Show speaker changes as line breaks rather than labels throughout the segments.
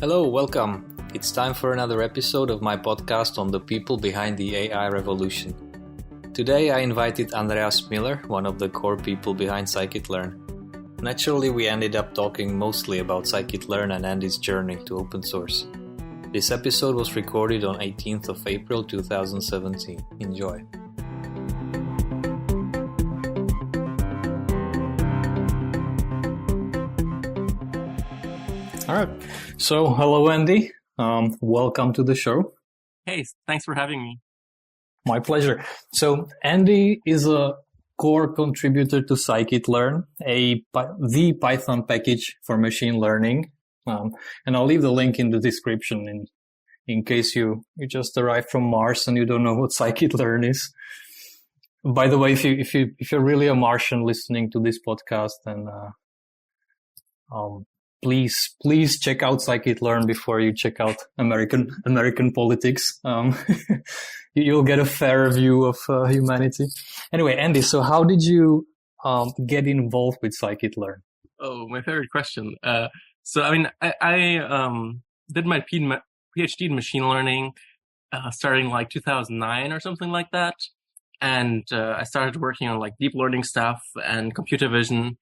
Hello, welcome. It's time for another episode of my podcast on the people behind the AI revolution. Today I invited Andreas Müller, one of the core people behind scikit-learn. Naturally, we ended up talking mostly about scikit-learn and Andy's journey to open source. This episode was recorded on 18th of April 2017. Enjoy. All right. So, hello, Andy. Welcome to the show.
Hey, thanks for having me.
My pleasure. So, Andy is a core contributor to scikit-learn, the Python package for machine learning. And I'll leave the link in the description in case you just arrived from Mars and you don't know what scikit-learn is. By the way, if you're really a Martian listening to this podcast, then please check out scikit-learn before you check out American politics. You'll get a fairer view of humanity. Anyway, Andy, so how did you get involved with scikit-learn?
Oh, my favorite question. I did my PhD in machine learning starting like 2009 or something like that. And I started working on like deep learning stuff and computer vision.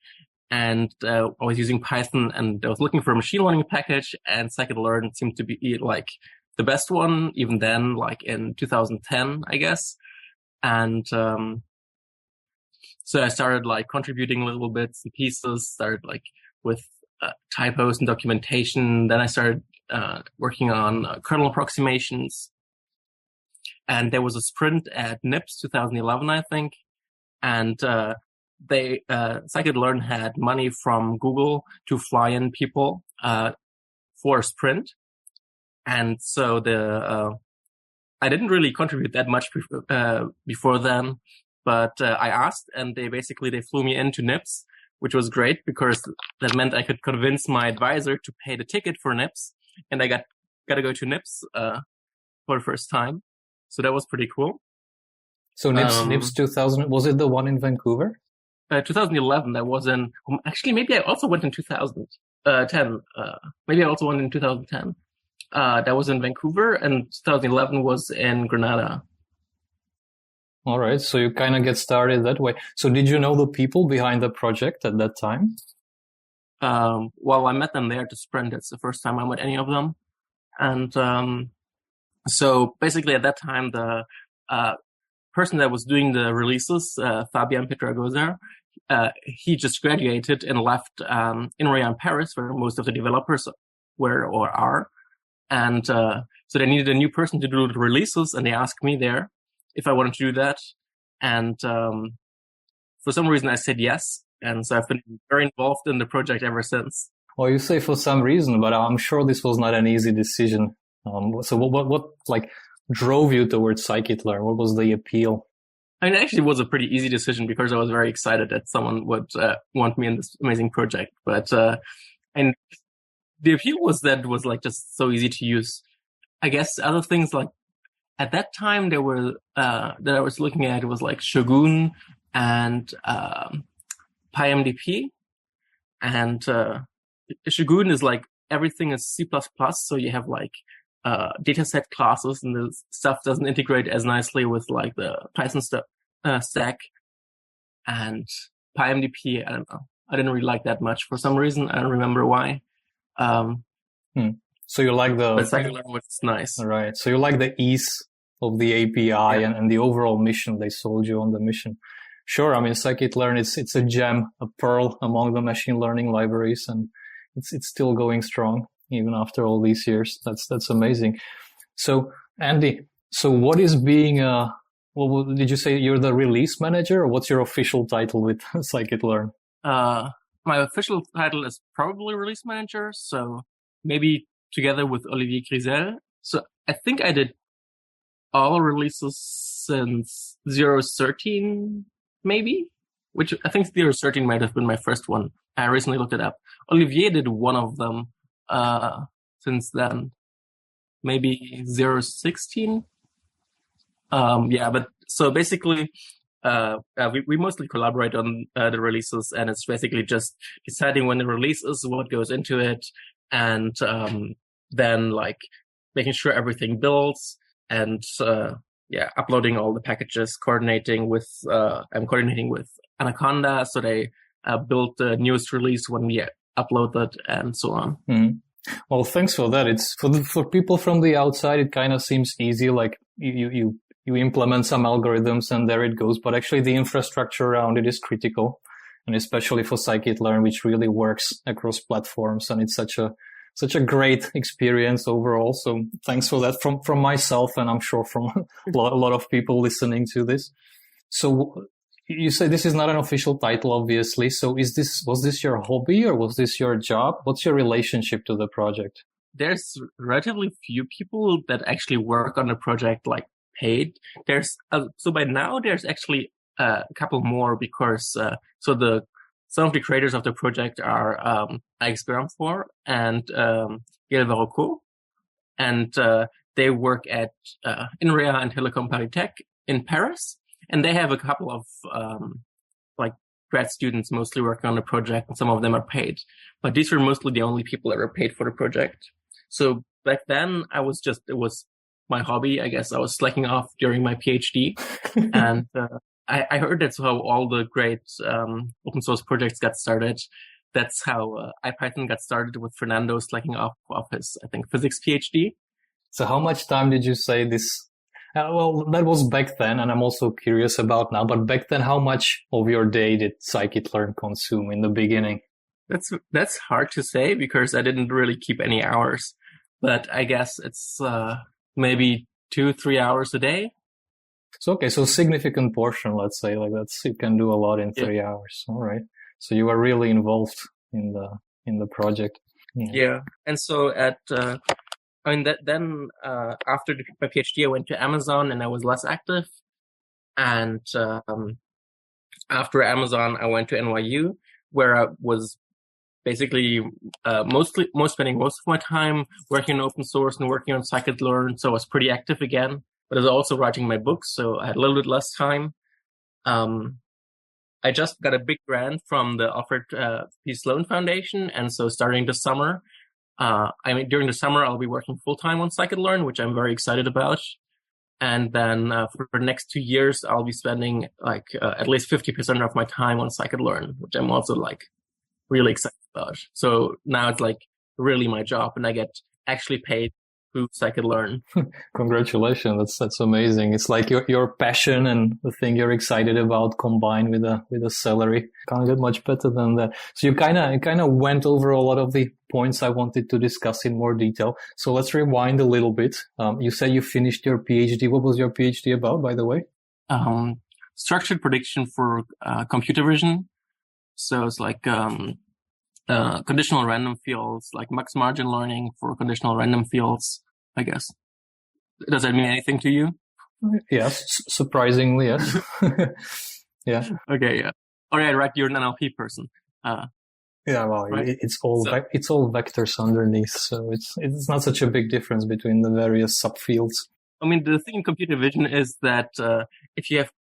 And I was using Python, and I was looking for a machine learning package, and scikit-learn seemed to be like the best one, even then, like in 2010, I guess. And so I started like contributing little bits and pieces, started like with typos and documentation. Then I started working on kernel approximations. And there was a sprint at NIPS 2011, I think. And scikit-learn had money from Google to fly in people for a sprint, and so I didn't really contribute that much before then, but I asked, and they flew me into NIPS, which was great because that meant I could convince my advisor to pay the ticket for NIPS, and I got to go to NIPS for the first time, so that was pretty cool.
So NIPS 2000, was it the one in Vancouver?
2011, that was in, actually, maybe I also went in 2010. Maybe I also went in 2010. That was in Vancouver, and 2011 was in Granada.
All right. So you kind of get started that way. So did you know the people behind the project at that time?
Well, I met them there at the sprint. It's the first time I met any of them. And so basically at that time, the person that was doing the releases, Fabian Petragosa, he just graduated and left INRIA in Paris, where most of the developers were or are. And so they needed a new person to do the releases, and they asked me there if I wanted to do that. And for some reason, I said yes. And so I've been very involved in the project ever since.
Well, you say for some reason, but I'm sure this was not an easy decision. So what like drove you towards scikit-learn? What was the appeal?
I mean, it actually was a pretty easy decision because I was very excited that someone would want me in this amazing project. But and the appeal was that it was like just so easy to use. I guess other things like at that time there were that I was looking at, it was like Shogun and PyMDP. And Shogun is like everything is C++, so you have like dataset classes, and the stuff doesn't integrate as nicely with like the Python stack. And PyMDP, I don't know, I didn't really like that much for some reason. I don't remember why.
So you like
but scikit-learn was nice,
right? So you like the ease of the API and the overall mission they sold you on the mission. Sure, I mean scikit-learn it's a gem, a pearl among the machine learning libraries, and it's still going strong even after all these years. That's amazing. So, Andy, so what is being did you say you're the release manager, or what's your official title with scikit-learn?
My official title is probably release manager, so maybe together with Olivier Grisel. So I think I did all releases since 0.13, maybe, which I think 0.13 might have been my first one. I recently looked it up. Olivier did one of them since then, maybe 0.16. But so basically, we mostly collaborate on the releases, and it's basically just deciding when the release is, what goes into it, and then like making sure everything builds and uploading all the packages, coordinating with Anaconda, so they build the newest release when we upload it, and so on.
Mm-hmm. Well, thanks for that. It's for people from the outside, it kind of seems easy, like you implement some algorithms and there it goes. But actually the infrastructure around it is critical. And especially for scikit-learn, which really works across platforms. And it's such a great experience overall. So thanks for that from myself. And I'm sure from a lot of people listening to this. So you say this is not an official title, obviously. So was this your hobby or was this your job? What's your relationship to the project?
There's relatively few people that actually work on the project like paid. So by now there's actually a couple more because some of the creators of the project are Alex Gramfor and Gail Varocco, and they work at INRIA and Telecom Paris in Paris, and they have a couple of like grad students mostly working on the project, and some of them are paid. But these were mostly the only people that were paid for the project. So back then it was my hobby. I guess I was slacking off during my PhD, and I heard that's how all the great open source projects got started. That's how IPython got started, with Fernando slacking off his, I think, physics PhD.
So how much time did you say this? Well, that was back then, and I'm also curious about now. But back then, how much of your day did scikit-learn consume in the beginning?
That's hard to say because I didn't really keep any hours. But I guess it's maybe 2-3 hours a day.
So, okay, so significant portion, let's say, like you can do a lot in 3 hours. All right. So you are really involved in the project.
Yeah. And so after my PhD, I went to Amazon and I was less active. And after Amazon, I went to NYU, where I was basically spending most of my time working on open source and working on scikit-learn. So I was pretty active again. But I was also writing my books, so I had a little bit less time. I just got a big grant from the Alfred P. Sloan Foundation, and so starting this summer, during the summer, I'll be working full-time on scikit-learn, which I'm very excited about. And then for the next 2 years, I'll be spending at least 50% of my time on scikit-learn, which I'm also really excited about. So now it's really my job, and I get actually paid scikit-learn.
Congratulations, that's amazing. It's like your passion and the thing you're excited about combined with a salary. Can't get much better than that. So you kind of went over a lot of the points I wanted to discuss in more detail. So let's rewind a little bit. You said you finished your PhD. What was your PhD about, by the way?
Structured prediction for computer vision. So it's like conditional random fields, like max margin learning for conditional random fields, I guess. Does that mean anything to you?
Yes, surprisingly, yes. Yeah.
Okay, yeah. All right, you're an NLP person.
Yeah, well, right? It's all vectors underneath, so it's not such a big difference between the various subfields.
I mean, the thing in computer vision is that if you have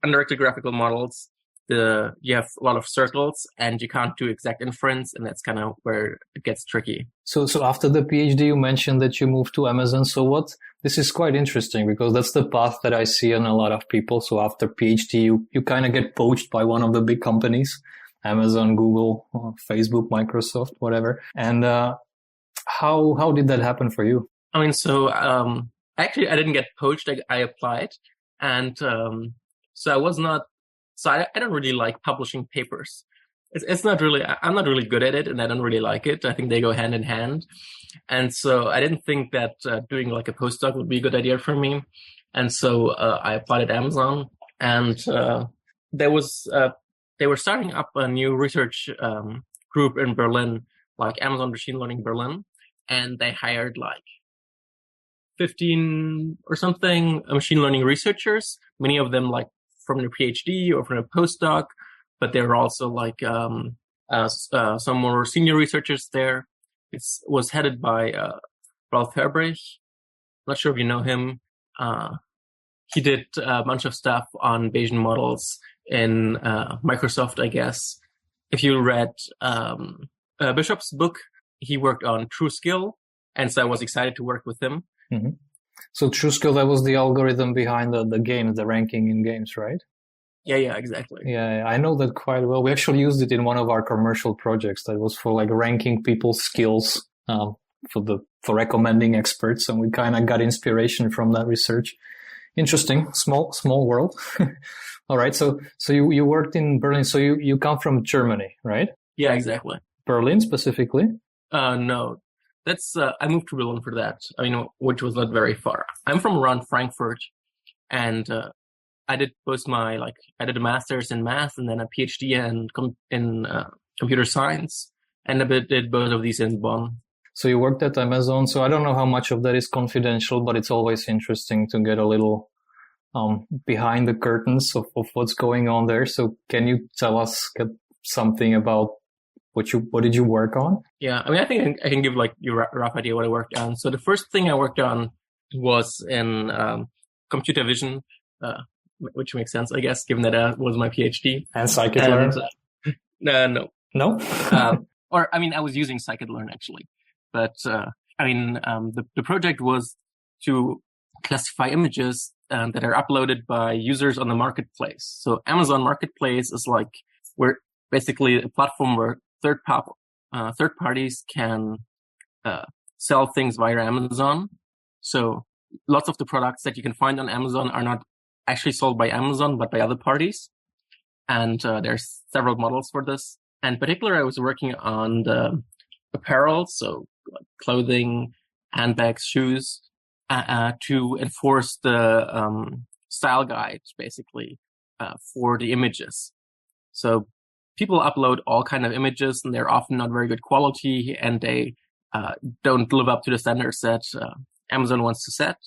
undirected graphical models, you have a lot of circles and you can't do exact inference, and that's kind of where it gets tricky. So
after the PhD, you mentioned that you moved to Amazon. So this is quite interesting because that's the path that I see in a lot of people. So after PhD, you kind of get poached by one of the big companies, Amazon, Google, Facebook, Microsoft, whatever. And how did that happen for you?
I mean, so actually, I didn't get poached. I applied, and so I was not. So I don't really like publishing papers. It's not really, I'm not really good at it, and I don't really like it. I think they go hand in hand. And so I didn't think that doing a postdoc would be a good idea for me. And so I applied at Amazon, and they were starting up a new research group in Berlin, like Amazon Machine Learning Berlin, and they hired 15 or something machine learning researchers, many of them from their PhD or from a postdoc, but there were also some more senior researchers there. It was headed by Ralph Herbrich. Not sure if you know him. He did a bunch of stuff on Bayesian models in Microsoft, I guess. If you read Bishop's book, he worked on TrueSkill, And so I was excited to work with him.
Mm-hmm. So TrueScale, that was the algorithm behind the games, the ranking in games, right?
Yeah, exactly.
Yeah, I know that quite well. We actually used it in one of our commercial projects that was for like ranking people's skills for recommending experts, and we kind of got inspiration from that research. Interesting, small world. All right, so you worked in Berlin. So you come from Germany, right?
Yeah, exactly.
Berlin specifically?
No, that's I moved to Berlin for that. I mean, which was not very far. I'm from around Frankfurt, and I did I did a master's in math and then a PhD in computer science, and I did both of these in Bonn.
So you worked at Amazon. So I don't know how much of that is confidential, but it's always interesting to get a little behind the curtains of what's going on there. So can you tell us something about what did you work on?
Yeah, I mean, I think I can give like you a rough idea what I worked on. So the first thing I worked on was in computer vision, which makes sense, I guess, given that was my PhD.
And scikit-learn?
No.
No?
Or, I mean, I was using scikit-learn actually. But, the project was to classify images that are uploaded by users on the marketplace. So Amazon Marketplace is like, we're basically a platform where third parties can sell things via Amazon. So lots of the products that you can find on Amazon are not actually sold by Amazon, but by other parties. And there's several models for this. And in particular, I was working on the apparel, so like clothing, handbags, shoes, to enforce the style guide, basically, for the images. So people upload all kind of images, and they're often not very good quality, and they don't live up to the standards that Amazon wants to set.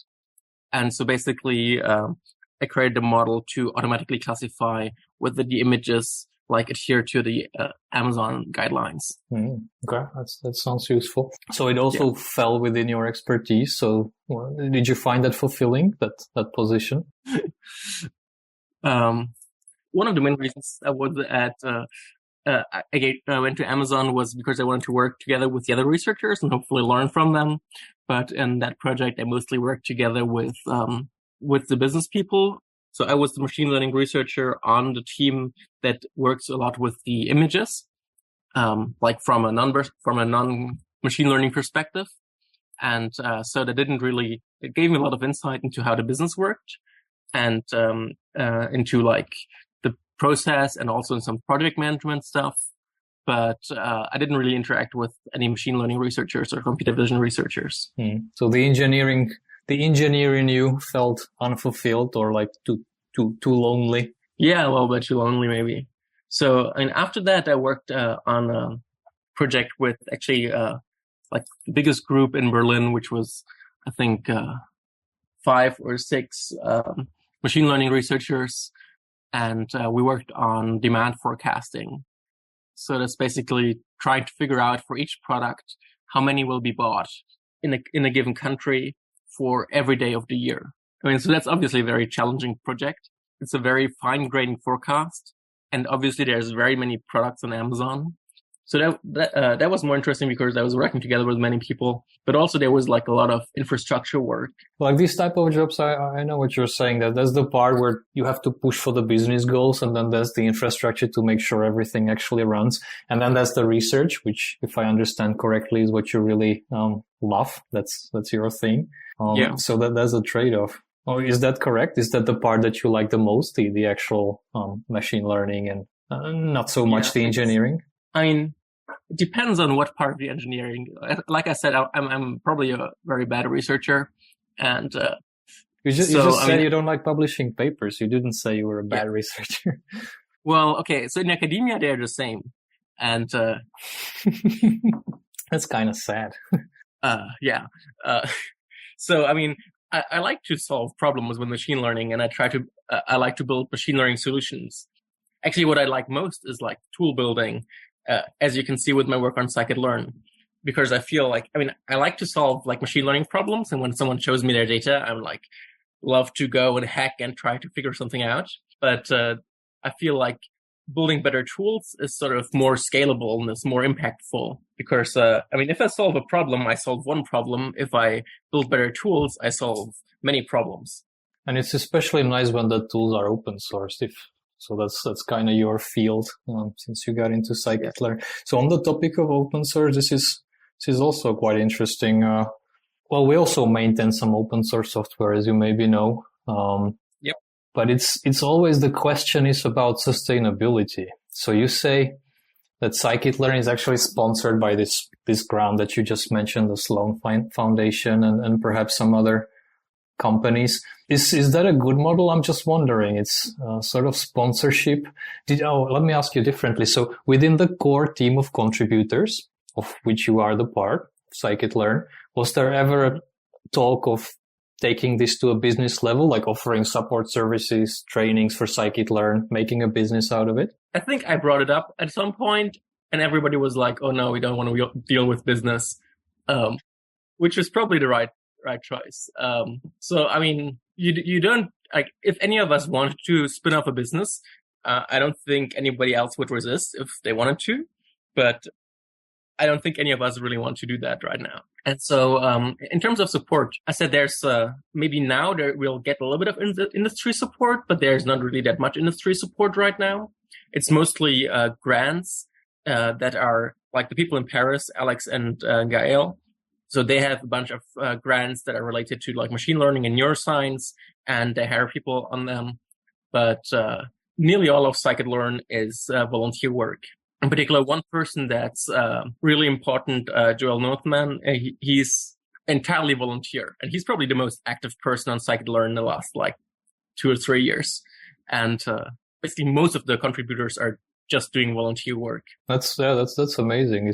And so basically, I created a model to automatically classify whether the images like adhere to the Amazon guidelines.
Okay, that sounds useful. So it also fell within your expertise. So did you find that fulfilling, that position?
One of the main reasons I was I went to Amazon was because I wanted to work together with the other researchers and hopefully learn from them. But in that project, I mostly worked together with the business people. So I was the machine learning researcher on the team that works a lot with the images, like from a non-machine learning perspective. And so it gave me a lot of insight into how the business worked and into like the process and also in some project management stuff. But I didn't really interact with any machine learning researchers or computer vision researchers.
So the engineer in you felt unfulfilled or like too lonely.
Yeah, a little bit too lonely maybe. So, and after that, I worked on a project with actually like the biggest group in Berlin, which was I think 5 or 6 machine learning researchers, and we worked on demand forecasting. So that's basically trying to figure out for each product how many will be bought in a given country for every day of the year. I mean, so that's obviously a very challenging project. It's a very fine-grained forecast, and obviously there's very many products on Amazon. So that was more interesting because I was working together with many people, but also there was like a lot of infrastructure work.
Like these type of jobs, I know what you're saying. That's the part where you have to push for the business goals, and then there's the infrastructure to make sure everything actually runs, and then there's the research, which, if I understand correctly, is what you really love. That's your thing. So there's a trade-off. Oh, is that correct? Is that the part that you like the most, the actual machine learning, and not so much the engineering?
I mean, it depends on what part of the engineering. Like I said, I'm probably a very bad researcher, and
you just said you don't like publishing papers. You didn't say you were a bad researcher.
Well, okay. So in academia, they're the same, and
that's kind of sad.
So I mean, I like to solve problems with machine learning, and I like to build machine learning solutions. Actually, what I like most is like tool building, as you can see with my work on scikit-learn, because I feel like, I mean, I like to solve like machine learning problems. And when someone shows me their data, I'm like, love to go and hack and try to figure something out. But I feel like building better tools is sort of more scalable and is more impactful because, if I solve a problem, I solve one problem. If I build better tools, I solve many problems.
And it's especially nice when the tools are open source. So that's kind of your field, since you got into scikit-learn. So on the topic of open source, this is also quite interesting. Well, we also maintain some open source software, as you maybe know.
Yep.
But it's always the question is about sustainability. So you say that scikit-learn is actually sponsored by this grant that you just mentioned, the Sloan Foundation and perhaps some other companies. Is that a good model? I'm just wondering. It's sort of sponsorship. Let me ask you differently. So within the core team of contributors, of which you are the part, scikit-learn, was there ever a talk of taking this to a business level, like offering support services, trainings for scikit-learn, making a business out of it?
I think I brought it up at some point, and everybody was like, "Oh no, we don't want to deal with business," which was probably the right choice. You don't like if any of us wanted to spin off a business. I don't think anybody else would resist if they wanted to, but I don't think any of us really want to do that right now. And so, in terms of support, I said there's maybe now we'll get a little bit of industry support, but there's not really that much industry support right now. It's mostly grants that are like the people in Paris, Alex and Gael. So they have a bunch of grants that are related to like machine learning and neuroscience, and they hire people on them. But nearly all of scikit-learn is volunteer work. In particular, one person that's really important, Joel Northman, he's entirely volunteer, and he's probably the most active person on scikit-learn in the last 2 or 3 years. And basically, most of the contributors are just doing volunteer work.
That's amazing.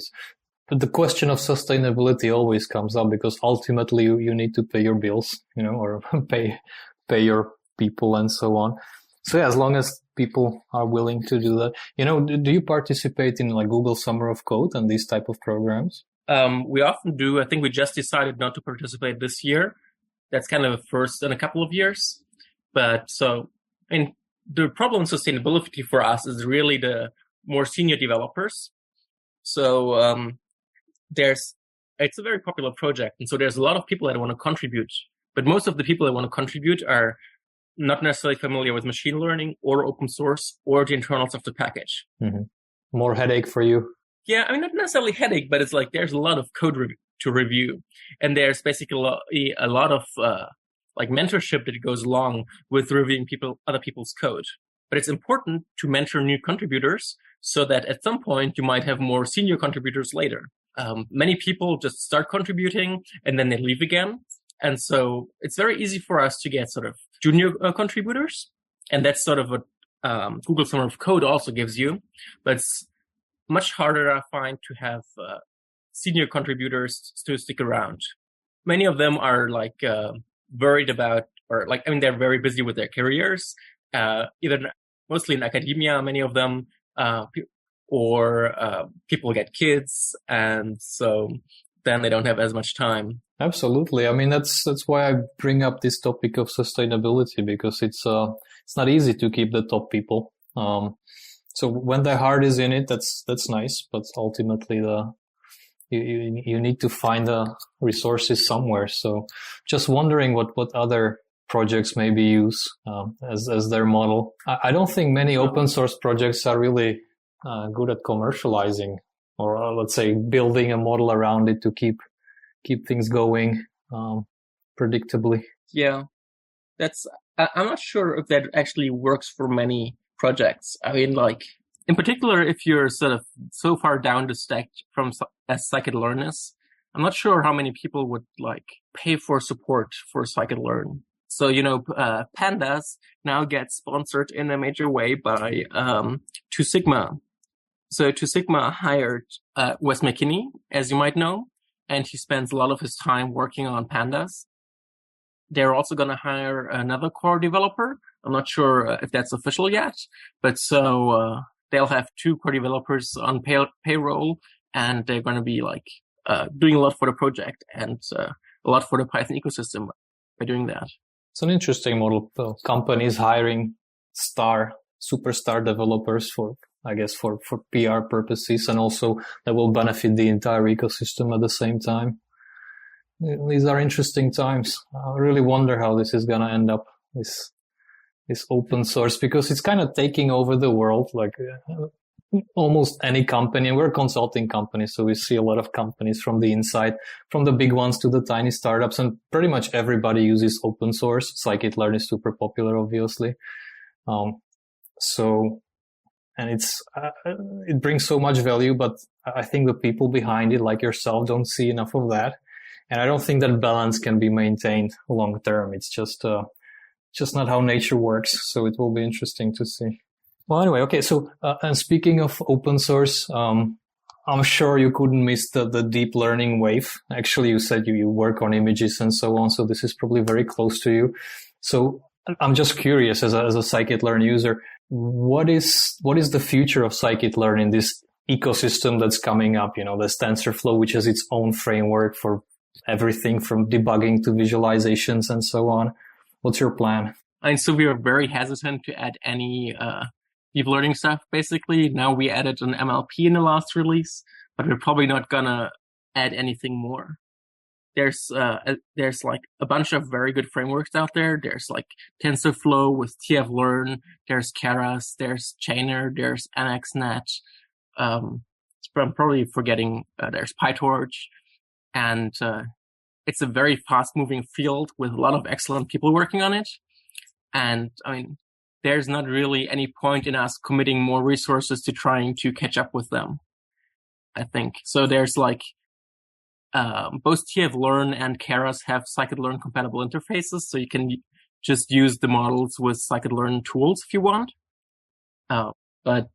But the question of sustainability always comes up because ultimately you need to pay your bills, or pay your people and so on. So yeah, as long as people are willing to do that, do you participate in like Google Summer of Code and these type of programs?
We often do. I think we just decided not to participate this year. That's kind of a first in a couple of years. But the problem in sustainability for us is really the more senior developers. So, it's a very popular project. And so there's a lot of people that want to contribute, but most of the people that want to contribute are not necessarily familiar with machine learning or open source or the internals of the package.
Mm-hmm. More headache for you.
Yeah. not necessarily headache, but it's like, there's a lot of code to review. And there's basically a lot of, mentorship that goes along with reviewing other people's code. But it's important to mentor new contributors so that at some point you might have more senior contributors later. Many people just start contributing and then they leave again. And so it's very easy for us to get sort of junior contributors. And that's sort of what Google Summer of Code also gives you. But it's much harder, I find, to have senior contributors to stick around. Many of them are worried about, they're very busy with their careers, mostly in academia, many of them, or people get kids, and so then they don't have as much time.
Absolutely. That's why I bring up this topic of sustainability, because it's not easy to keep the top people. So when the heart is in it, that's nice, but ultimately you need to find the resources somewhere. So just wondering what other projects maybe use as their model. I don't think many open source projects are really good at commercializing, or let's say building a model around it to keep things going predictably.
Yeah, I'm not sure if that actually works for many projects. In particular, if you're sort of so far down the stack as scikit-learn is, I'm not sure how many people would pay for support for scikit-learn. So, Pandas now get sponsored in a major way by 2 Sigma. So 2 Sigma hired Wes McKinney, as you might know, and he spends a lot of his time working on Pandas. They're also going to hire another core developer. I'm not sure if that's official yet, but so they'll have 2 core developers on payroll, and they're going to be doing a lot for the project and a lot for the Python ecosystem by doing that.
It's an interesting model. Companies hiring star superstar developers for PR purposes, and also that will benefit the entire ecosystem at the same time. These are interesting times. I really wonder how this is going to end up, this open source, because it's kind of taking over the world, like almost any company. And we're a consulting company, so we see a lot of companies from the inside, from the big ones to the tiny startups, and pretty much everybody uses open source. Scikit-learn is super popular, obviously. And it brings so much value, but I think the people behind it, like yourself, don't see enough of that. And I don't think that balance can be maintained long term. It's just not how nature works. So it will be interesting to see. Well, anyway, okay. So, and speaking of open source, I'm sure you couldn't miss the deep learning wave. Actually, you said you work on images and so on. So this is probably very close to you. So I'm just curious, as a scikit-learn user, what is the future of scikit-learn in this ecosystem that's coming up? You know, there's TensorFlow, which has its own framework for everything from debugging to visualizations and so on. What's your plan?
And so we are very hesitant to add any deep learning stuff, basically. Now we added an MLP in the last release, but we're probably not gonna add anything more. There's like a bunch of very good frameworks out there. There's like TensorFlow with tf-learn, there's Keras, there's Chainer, there's NXNet. I'm probably forgetting, there's PyTorch. And it's a very fast-moving field with a lot of excellent people working on it. And I mean, there's not really any point in us committing more resources to trying to catch up with them, I think. So there's like, both tf-learn and Keras have scikit-learn compatible interfaces, so you can just use the models with scikit-learn tools if you want. But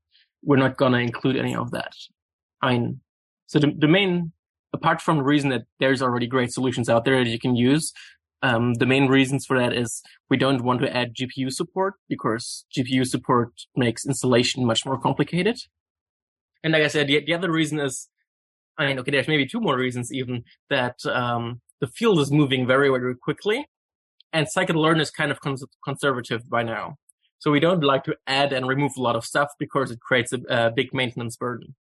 we're not going to include any of that. I mean, so the main, apart from the reason that there's already great solutions out there that you can use, the main reasons for that is we don't want to add GPU support, because GPU support makes installation much more complicated. And like I said, the other reason is, I mean, okay, there's maybe two more reasons even, that the field is moving very, very quickly, and scikit-learn is kind of conservative by now. So we don't like to add and remove a lot of stuff because it creates a big maintenance burden.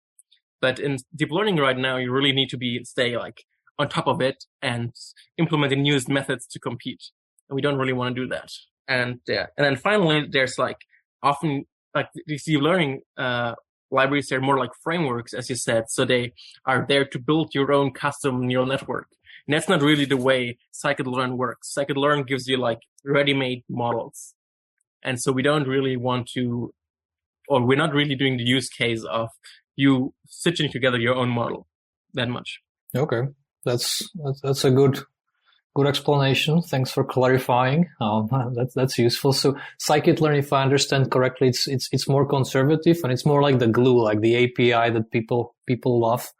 But in deep learning right now, you really need to stay like on top of it and implement the newest methods to compete. And we don't really want to do that. And yeah, and then finally, there's like often like these deep learning libraries, they're more like frameworks, as you said. So they are there to build your own custom neural network. And that's not really the way scikit-learn works. Scikit-learn gives you like ready-made models. And so we don't really want to, or we're not really doing the use case of you stitching together your own model that much.
Okay. That's a good explanation. Thanks for clarifying. That's useful. So scikit-learn, if I understand correctly, it's more conservative, and it's more like the glue, like the API that people love,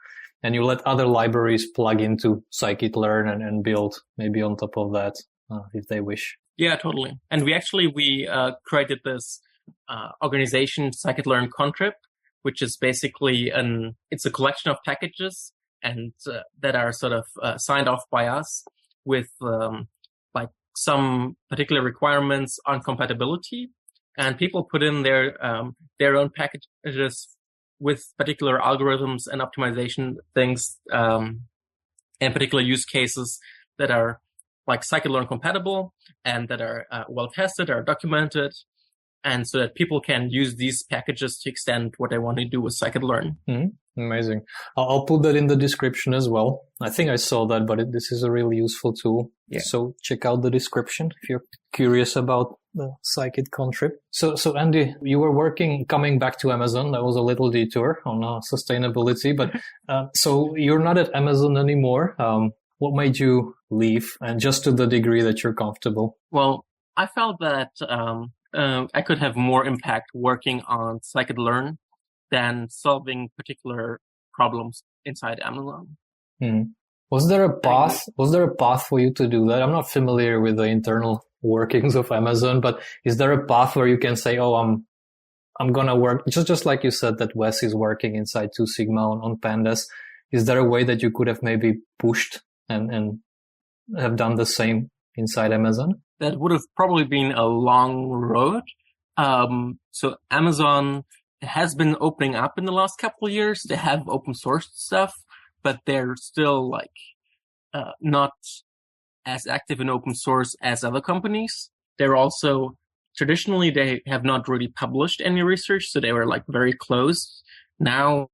and you let other libraries plug into scikit-learn and build maybe on top of that if they wish.
Yeah, totally. And we created this organization, scikit-learn contrib, which is basically it's a collection of packages and that are sort of signed off by us with like some particular requirements on compatibility, and people put in their own packages with particular algorithms and optimization things and particular use cases that are like scikit-learn compatible and that are well tested, are documented, and so that people can use these packages to extend what they want to do with scikit-learn.
Mm-hmm. Amazing. I'll put that in the description as well. I think I saw that, but this is a really useful tool. Yeah. So check out the description if you're curious about the scikit contrib. So Andy, you were coming back to Amazon. That was a little detour on sustainability, but so you're not at Amazon anymore. What made you leave, and just to the degree that you're comfortable?
Well, I felt that I could have more impact working on scikit-learn than solving particular problems inside Amazon.
Mm-hmm. Was there a path for you to do that? I'm not familiar with the internal workings of Amazon, but is there a path where you can say, "Oh, I'm gonna work," just like you said that Wes is working inside 2 Sigma on Pandas? Is there a way that you could have maybe pushed and have done the same inside Amazon?
That would have probably been a long road, So Amazon has been opening up in the last couple of years. They have open source stuff, but they're still like not as active in open source as other companies. They're also traditionally they have not really published any research, so they were like very closed. Now,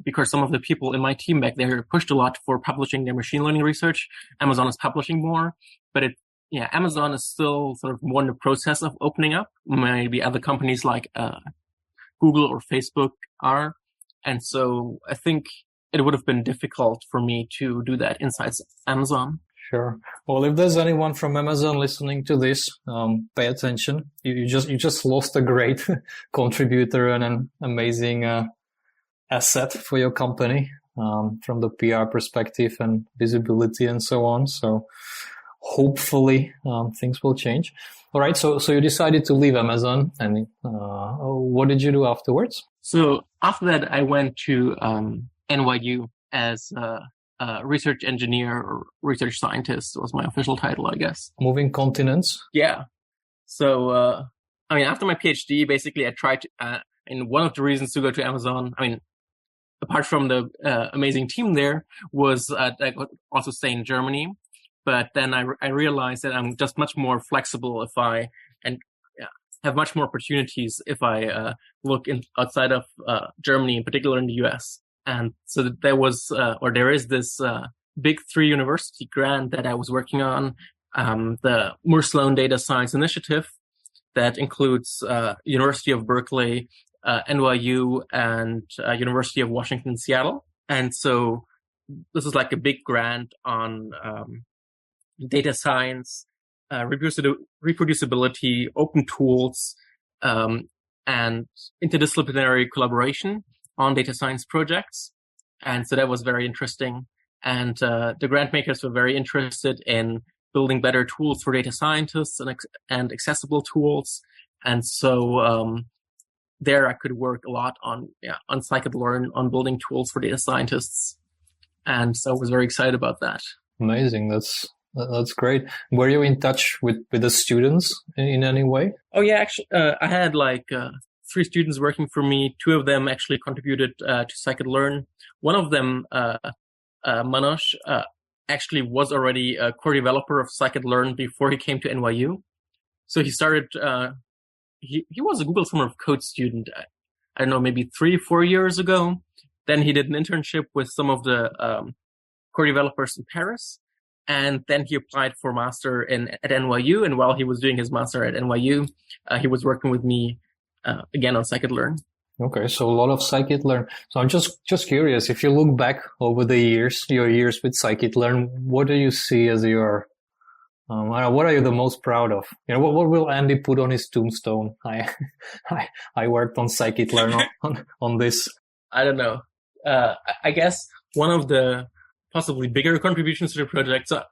because some of the people in my team back there pushed a lot for publishing their machine learning research, Amazon is publishing more, but Amazon is still sort of more in the process of opening up. Maybe other companies like Google or Facebook are. And so I think it would have been difficult for me to do that inside Amazon.
Sure. Well, if there's anyone from Amazon listening to this, pay attention. You just lost a great contributor and an amazing asset for your company from the PR perspective and visibility and so on. So hopefully things will change. All right. So you decided to leave Amazon, and what did you do afterwards?
So after that, I went to NYU as a research engineer or research scientist was my official title, I guess.
Moving continents?
Yeah. So, after my PhD, basically I tried to, and one of the reasons to go to Amazon, apart from the amazing team there, was I could also stay in Germany. But then I realized that I'm just much more flexible have much more opportunities if I look outside of Germany, in particular in the US. And so there is this big 3 university grant that I was working on, the Moore Sloan Data Science Initiative, that includes University of Berkeley, NYU, and University of Washington, Seattle. And so this is like a big grant on data science, reproducibility, open tools, and interdisciplinary collaboration on data science projects. And so that was very interesting. And the grant makers were very interested in building better tools for data scientists and accessible tools. And so there I could work a lot on scikit-learn, on building tools for data scientists. And so I was very excited about that.
Amazing. That's great. Were you in touch with the students in any way?
Oh yeah, actually, I had 3 students working for me. 2 of them actually contributed to scikit-learn. One of them, Manoj, actually was already a core developer of scikit-learn before he came to NYU. So he started. He was a Google Summer of Code student. I don't know, maybe 3-4 years ago. Then he did an internship with some of the core developers in Paris. And then he applied for master at NYU. And while he was doing his master at NYU, he was working with me again on scikit-learn.
Okay, so a lot of scikit-learn. So I'm just curious, if you look back over your years with scikit-learn, what do you see as your what are you the most proud of? What will Andy put on his tombstone? I worked on scikit-learn on this.
I don't know. I guess one of the possibly bigger contributions to the project. So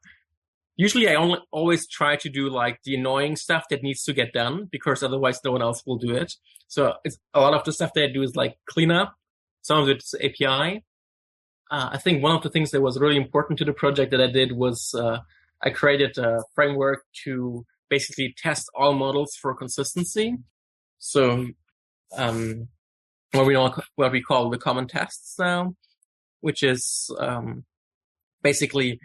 usually I always try to do the annoying stuff that needs to get done because otherwise no one else will do it. So it's a lot of the stuff that I do is clean up. Some of it's API. I think one of the things that was really important to the project that I did was I created a framework to basically test all models for consistency. So what we call the common tests now, which is basically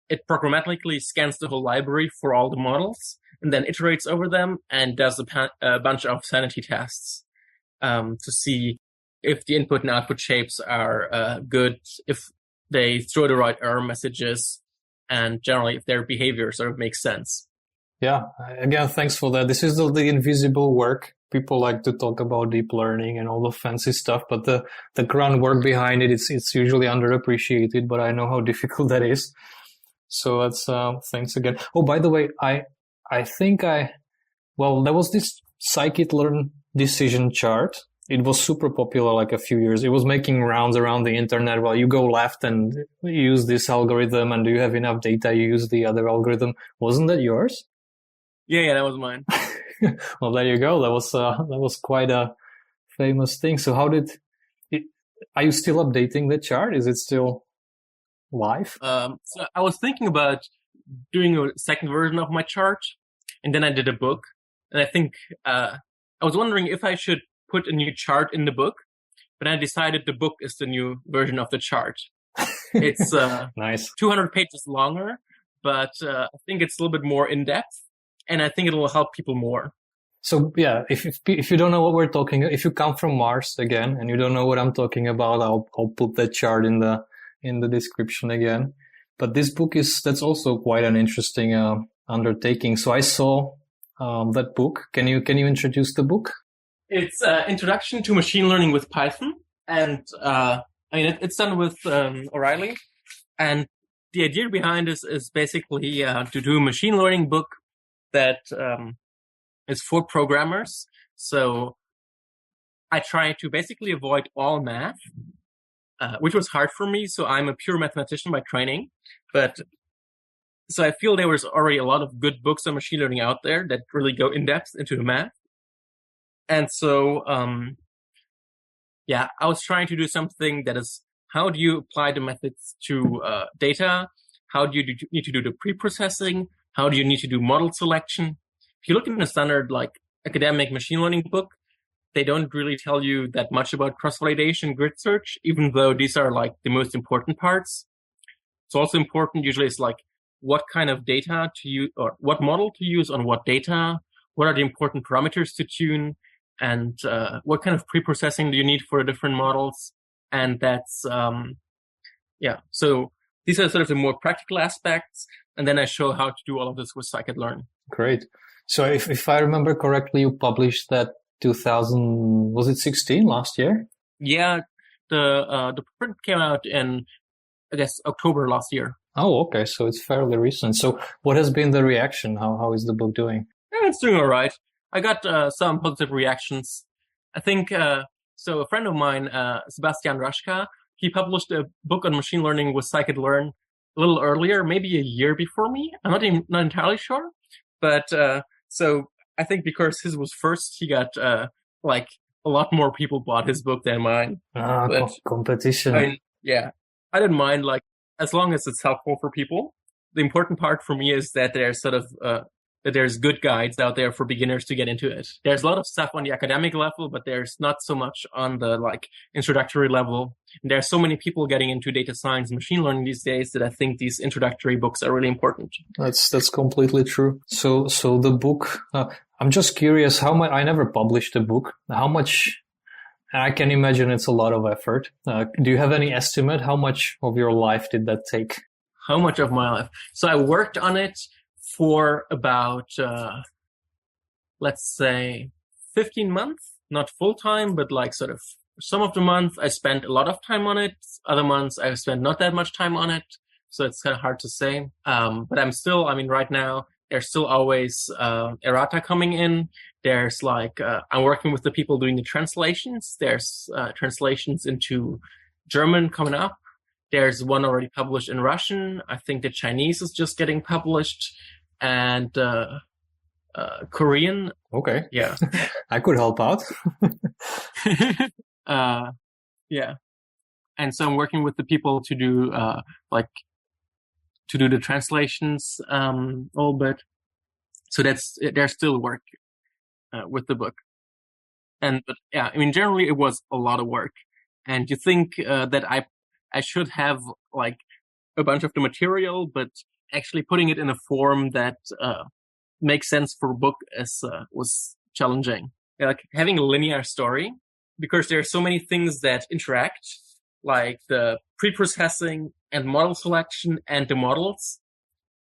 it programmatically scans the whole library for all the models and then iterates over them and does a bunch of sanity tests to see if the input and output shapes are good, if they throw the right error messages, and generally if their behavior sort of makes sense.
Yeah, again, thanks for that. This is the invisible work. People like to talk about deep learning and all the fancy stuff, but the groundwork behind it, it's usually underappreciated, but I know how difficult that is. So that's thanks again. Oh, by the way, I think there was this scikit-learn decision chart. It was super popular a few years. It was making rounds around the internet. Well, you go left and use this algorithm, and do you have enough data, you use the other algorithm. Wasn't that yours?
Yeah, that was mine.
Well, there you go. That was quite a famous thing. So are you still updating the chart? Is it still live?
So I was thinking about doing a second version of my chart, and then I did a book. And I think I was wondering if I should put a new chart in the book, but I decided the book is the new version of the chart. It's
nice.
200 pages longer, but I think it's a little bit more in depth, and I think it will help people more.
So yeah, if you don't know what we're talking, if you come from Mars again and you don't know what I'm talking about, I'll put that chart in the description again. But this book that's also quite an interesting undertaking. So I saw that book. Can you introduce the book?
It's Introduction to Machine Learning with Python, and it's done with O'Reilly, and the idea behind this is basically to do a machine learning book that is for programmers. So I try to basically avoid all math, which was hard for me. So I'm a pure mathematician by training, but so I feel there was already a lot of good books on machine learning out there that really go in depth into the math. And so, I was trying to do something that is, how do you apply the methods to data? How do you need to do the pre-processing? How do you need to do model selection? If you look in a standard like academic machine learning book, they don't really tell you that much about cross-validation, grid search, even though these are like the most important parts. It's also important, usually it's like what kind of data to use or what model to use on what data, what are the important parameters to tune, and what kind of pre-processing do you need for different models. And that's, so these are sort of the more practical aspects. And then I show how to do all of this with scikit-learn.
Great. So if I remember correctly, you published that 2016 last year?
Yeah, the print came out in, I guess, October last year.
Oh, okay. So it's fairly recent. So what has been the reaction? How is the book doing?
Yeah, it's doing all right. I got some positive reactions. I think, so a friend of mine, Sebastian Raschka, he published a book on machine learning with scikit-learn a little earlier, maybe a year before me. I'm not entirely sure. But so I think because his was first, he got like a lot more people bought his book than mine.
Competition.
I didn't mind, like, as long as it's helpful for people. The important part for me is that there's sort of that there's good guides out there for beginners to get into it. There's a lot of stuff on the academic level, but there's not so much on the like introductory level. And there are so many people getting into data science and machine learning these days that I think these introductory books are really important.
That's completely true. So the book, I'm just curious how much, I never published a book. How much, I can imagine it's a lot of effort. Do you have any estimate? How much of your life did that take?
How much of my life? So I worked on it for about, let's say 15 months, not full time, but like sort of some of the months I spent a lot of time on it. Other months I spent not that much time on it. So it's kind of hard to say. But I'm still, right now there's still always, errata coming in. There's like, I'm working with the people doing the translations. There's, translations into German coming up. There's one already published in Russian. I think the Chinese is just getting published, and Korean.
Okay.
Yeah.
I could help out.
Yeah. And so I'm working with the people to do, to do the translations, a little bit. So there's still work, with the book. But generally it was a lot of work. And you think, that I should have like a bunch of the material, but actually putting it in a form that makes sense for a book was challenging. Like having a linear story, because there are so many things that interact, like the pre-processing and model selection and the models.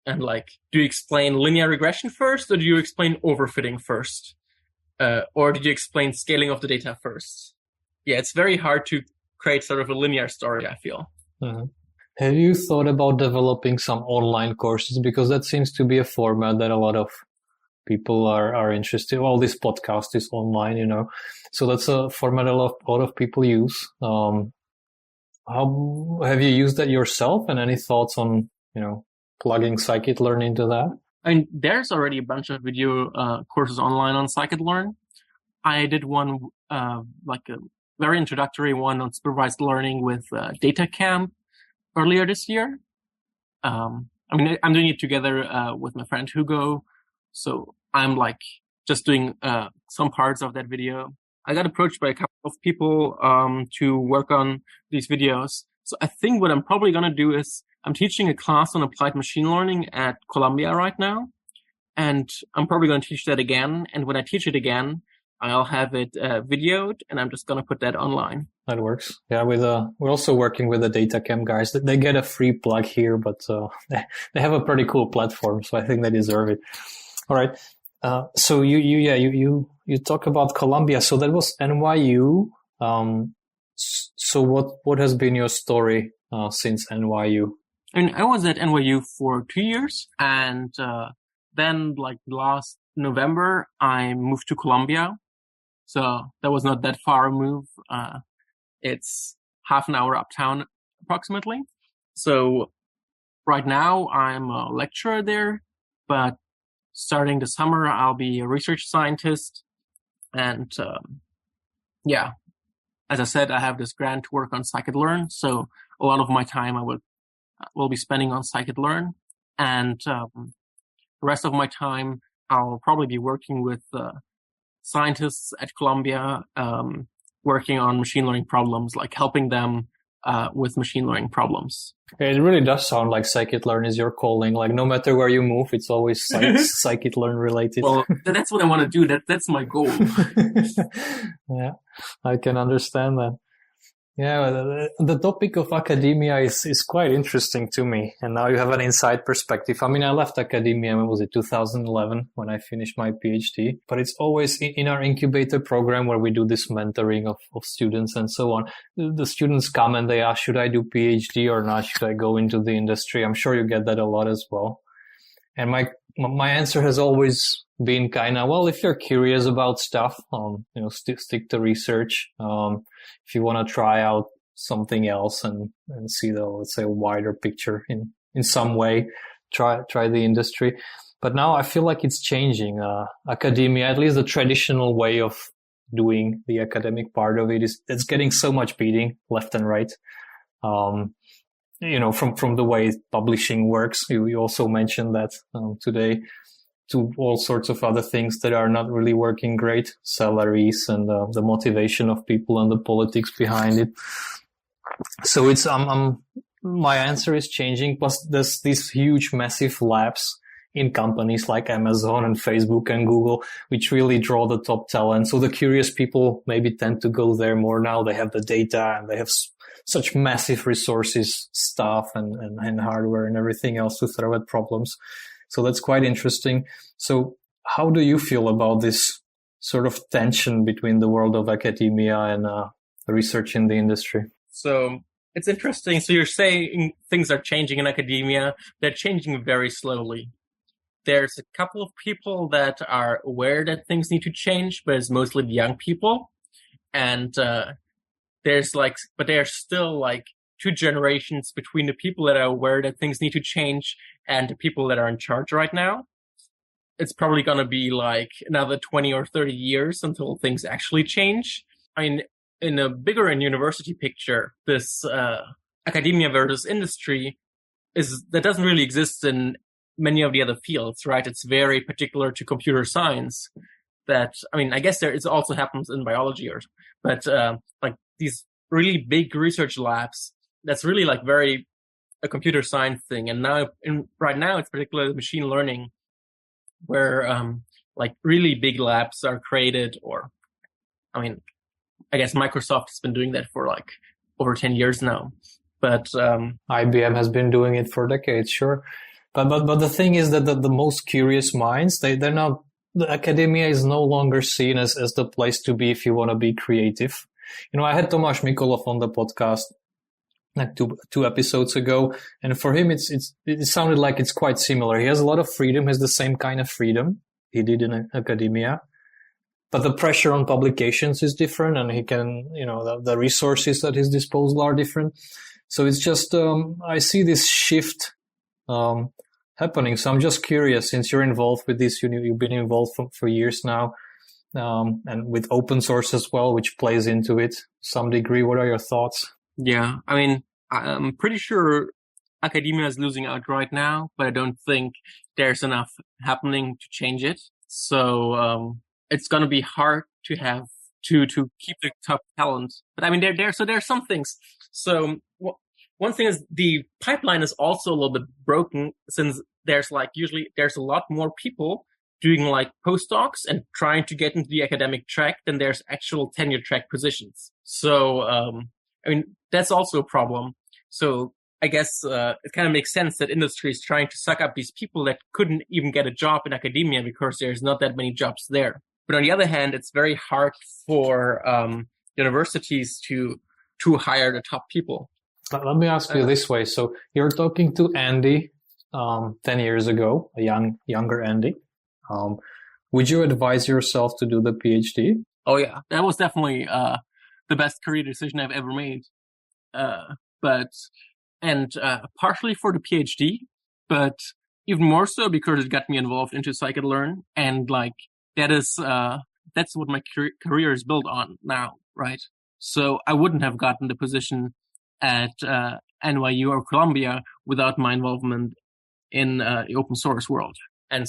And like, do you explain linear regression first, or do you explain overfitting first? Or do you explain scaling of the data first? Yeah, it's very hard to create sort of a linear story, I feel.
Mm-hmm. Have you thought about developing some online courses? Because that seems to be a format that a lot of people are interested. Well, this podcast is online, so that's a format a lot of people use. How have you used that yourself, and any thoughts on, plugging scikit-learn into that?
There's already a bunch of video courses online on scikit-learn. I did one, like a very introductory one on supervised learning with DataCamp earlier this year. I'm doing it together with my friend Hugo. So I'm like just doing some parts of that video. I got approached by a couple of people to work on these videos. So I think what I'm probably going to do is I'm teaching a class on applied machine learning at Columbia right now. And I'm probably going to teach that again. And when I teach it again, I'll have it videoed, and I'm just going to put that online.
That works. Yeah, we're also working with the DataCam guys. They get a free plug here, but they have a pretty cool platform, so I think they deserve it. All right. So you talk about Columbia. So that was NYU. So what has been your story since NYU?
I mean, I was at NYU for 2 years, and then like last November, I moved to Columbia. So that was not that far a move. It's half an hour uptown approximately. So right now I'm a lecturer there, but starting the summer, I'll be a research scientist. And as I said, I have this grant to work on scikit-learn. So a lot of my time I will be spending on scikit-learn. And the rest of my time, I'll probably be working with scientists at Columbia, working on machine learning problems, like helping them with machine learning problems.
It really does sound like scikit-learn is your calling. Like no matter where you move, it's always scikit-learn related.
Well, that's what I want to do. That's my goal.
Yeah, I can understand that. Yeah, the topic of academia is quite interesting to me. And now you have an inside perspective. I mean, I left academia, when was it, 2011, when I finished my PhD. But it's always in our incubator program where we do this mentoring of students and so on. The students come and they ask, should I do PhD or not? Should I go into the industry? I'm sure you get that a lot as well. And my answer has always been kind of, well, if you're curious about stuff, stick to research. If you want to try out something else and see the, let's say, wider picture in some way, try the industry. But now I feel like it's changing. Academia, at least the traditional way of doing the academic part of it's getting so much beating left and right. From the way publishing works. You also mentioned that today, to all sorts of other things that are not really working great, salaries and the motivation of people and the politics behind it. So it's my answer is changing. Plus, there's these huge, massive labs in companies like Amazon and Facebook and Google, which really draw the top talent. So the curious people maybe tend to go there more now. They have the data and they have such massive resources, staff and hardware and everything else to throw at problems. So that's quite interesting. So how do you feel about this sort of tension between the world of academia and research in the industry?
So it's interesting. So you're saying things are changing in academia. They're changing very slowly. There's a couple of people that are aware that things need to change, but it's mostly the young people. And but there's still like 2 generations between the people that are aware that things need to change and the people that are in charge right now. It's probably going to be like another 20 or 30 years until things actually change. I mean, in a bigger and university picture, this academia versus industry that doesn't really exist in many of the other fields, right? It's very particular to computer science. I guess it also happens in biology, but like these really big research labs, that's really like very a computer science thing. And right now it's particularly machine learning, where like really big labs are created. I guess Microsoft has been doing that for like over 10 years now. But
IBM has been doing it for decades, sure. But the thing is that the most curious minds, they're not. The academia is no longer seen as the place to be if you want to be creative. I had Tomáš Mikolov on the podcast like two episodes ago, and for him it sounded like it's quite similar. He has a lot of freedom, has the same kind of freedom he did in academia, but the pressure on publications is different, and he can, the resources at his disposal are different. So it's just I see this shift happening. So I'm just curious, since you're involved with this, you've been involved for years now, and with open source as well, which plays into it to some degree. What are your thoughts?
Yeah, I mean, I'm pretty sure academia is losing out right now, but I don't think there's enough happening to change it. So it's going to be hard to have to keep the top talent. But I mean, there are some things. So one thing is the pipeline is also a little bit broken, since there's a lot more people doing like postdocs and trying to get into the academic track than there's actual tenure track positions. So I mean, that's also a problem. So I guess it kind of makes sense that industry is trying to suck up these people that couldn't even get a job in academia because there's not that many jobs there. But on the other hand, it's very hard for universities to hire the top people.
Let me ask you this way. So you're talking to Andy 10 years ago, a younger Andy. Would you advise yourself to do the PhD?
Oh, yeah. That was definitely the best career decision I've ever made. Partially for the PhD, but even more so because it got me involved into scikit-learn, and like that's what my career is built on now, right? So I wouldn't have gotten the position at NYU or Columbia without my involvement in the open source world. And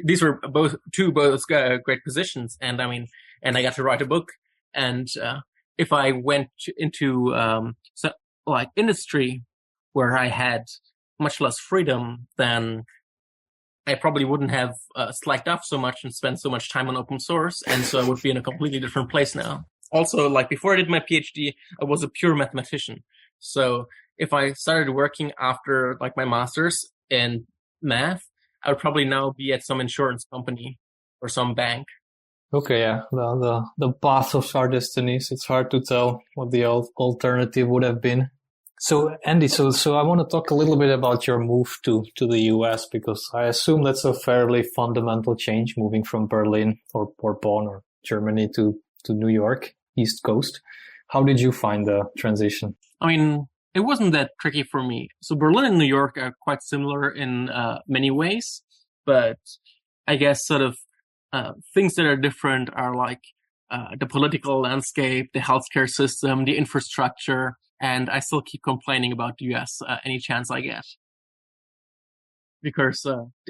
these were both great positions. And I mean, and I got to write a book. And if I went into industry where I had much less freedom, then I probably wouldn't have slacked off so much and spent so much time on open source. And so I would be in a completely different place now. Also, like before I did my PhD, I was a pure mathematician. So if I started working after like my master's in math, I would probably now be at some insurance company or some bank.
Okay, yeah, the path of our destinies. It's hard to tell what the alternative would have been. So Andy, so I want to talk a little bit about your move to the US, because I assume that's a fairly fundamental change, moving from Berlin or Bonn or Germany to New York, East Coast. How did you find the transition?
I mean, it wasn't that tricky for me. So Berlin and New York are quite similar in many ways, but I guess sort of things that are different are like the political landscape, the healthcare system, the infrastructure, and I still keep complaining about the US any chance I get. Because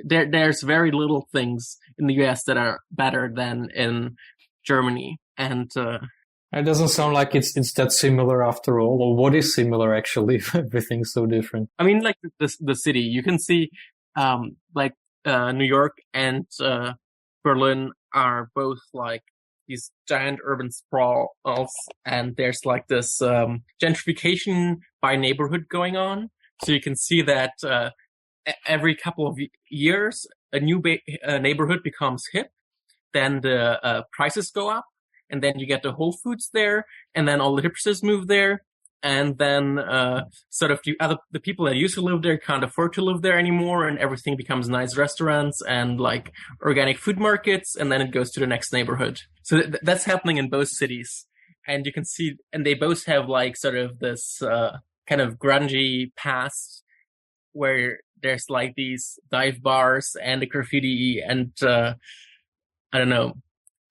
there's very little things in the US that are better than in Germany. And
it doesn't sound like it's that similar after all. Or what is similar actually if everything's so different?
I mean, like the city, you can see New York and Berlin are both like these giant urban sprawls, and there's like this gentrification by neighborhood going on. So you can see that every couple of years, a new neighborhood becomes hip, then the prices go up, and then you get the Whole Foods there, and then all the hipsters move there, and then sort of the people that used to live there can't afford to live there anymore, and everything becomes nice restaurants and like organic food markets, and then it goes to the next neighborhood. So that's happening in both cities, and you can see, and they both have like sort of this kind of grungy past where there's like these dive bars and the graffiti and I don't know,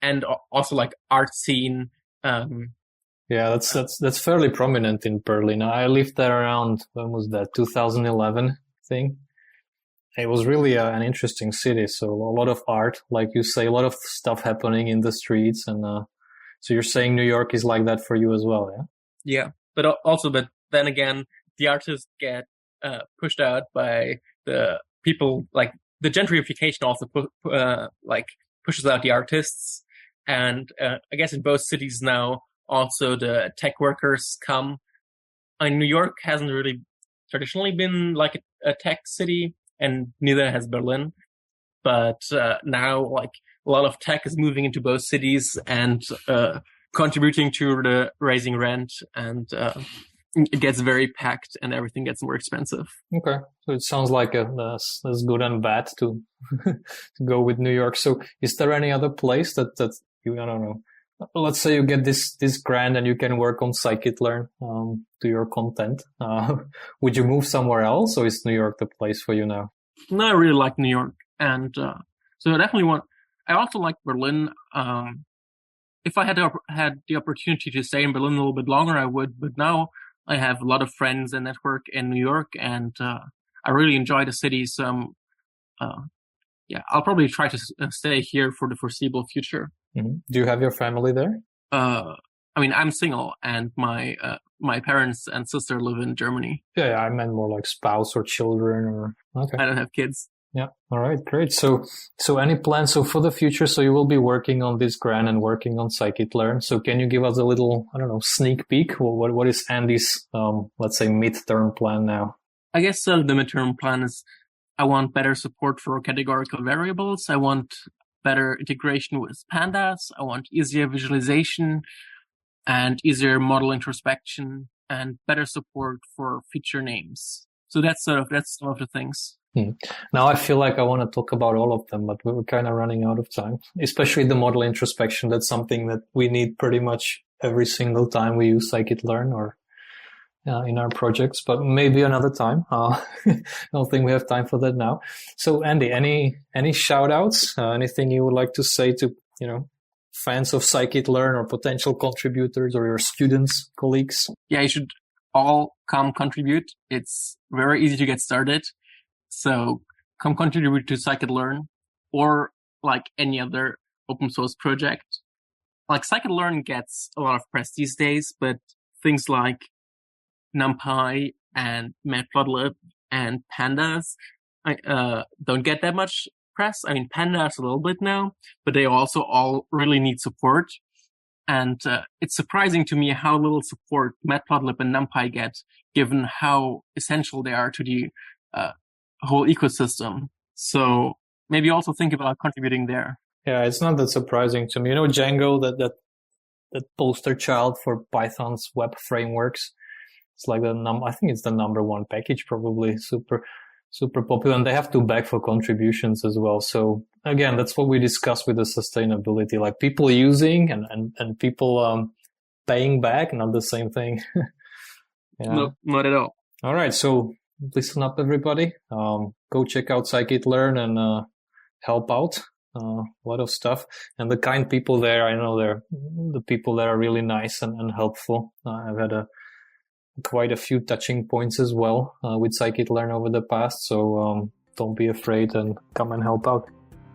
and also like art scene.
Yeah, that's fairly prominent in Berlin. I lived there around, when was that, 2011 thing. It was really an interesting city. So a lot of art, like you say, a lot of stuff happening in the streets. And so you're saying New York is like that for you as well, yeah?
Yeah, but then again, the artists get pushed out by the people. Like the gentrification also pushes out the artists. And I guess in both cities now, also the tech workers come. New York hasn't really traditionally been like a tech city, and neither has Berlin. But now like a lot of tech is moving into both cities and contributing to the raising rent, and it gets very packed and everything gets more expensive.
Okay, so it sounds like that's good and bad to to go with New York. So is there any other place that you, I don't know, let's say you get this grant and you can work on scikit-learn to your content. Would you move somewhere else, or is New York the place for you now?
No, I really like New York, and so I definitely want. I also like Berlin. If I had the opportunity to stay in Berlin a little bit longer, I would. But now I have a lot of friends and network in New York, and I really enjoy the city. So yeah, I'll probably try to stay here for the foreseeable future.
Mm-hmm. Do you have your family there?
I mean, I'm single, and my parents and sister live in Germany.
Yeah, I meant more like spouse or children, or okay.
I don't have kids.
Yeah. All right. Great. So any plans? So for the future, so you will be working on this grant and working on scikit-learn. So can you give us a little, I don't know, sneak peek? What is Andy's, let's say, midterm plan now?
I guess the midterm plan is I want better support for categorical variables. I want better integration with pandas. I want easier visualization and easier model introspection and better support for feature names. So that's some of the things.
Now I feel like I want to talk about all of them, but we're kind of running out of time, especially the model introspection. That's something that we need pretty much every single time we use scikit-learn or in our projects, but maybe another time. I don't think we have time for that now. So Andy, any shout outs, anything you would like to say to, fans of scikit-learn or potential contributors or your students, colleagues?
Yeah, you should all come contribute. It's very easy to get started. So come contribute to scikit-learn or like any other open source project. Like scikit-learn gets a lot of press these days, but things like NumPy and Matplotlib and pandas don't get that much press. I mean, pandas a little bit now, but they also all really need support. And it's surprising to me how little support Matplotlib and NumPy get, given how essential they are to the whole ecosystem. So maybe also think about contributing there.
Yeah, it's not that surprising to me. Django, that poster child for Python's web frameworks. It's like I think it's the number one package, probably super popular, and they have to beg for contributions as well. So again, that's what we discussed with the sustainability, like people using and people paying back, not the same thing. Yeah.
No, not at all.
All right, so listen up, everybody. Go check out scikit-learn and help out. A lot of stuff, and the kind people there, I know the people there are really nice and helpful. I've had quite a few touching points as well with scikit-learn over the past, so don't be afraid and come and help out.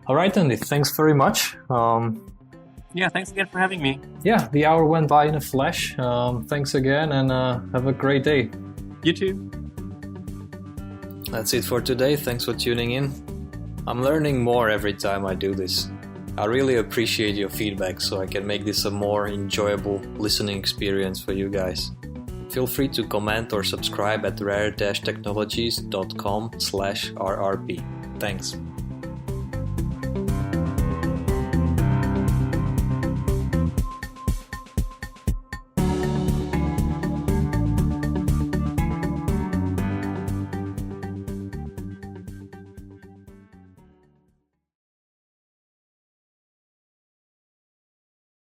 All right, Andy, thanks very much.
Yeah, thanks again for having me.
Yeah, the hour went by in a flash. Thanks again, and have a great day.
You too.
That's it for today. Thanks for tuning in. I'm learning more every time I do this. I really appreciate your feedback so I can make this a more enjoyable listening experience for you guys. Feel free to comment or subscribe at rare-technologies.com/RRP. Thanks.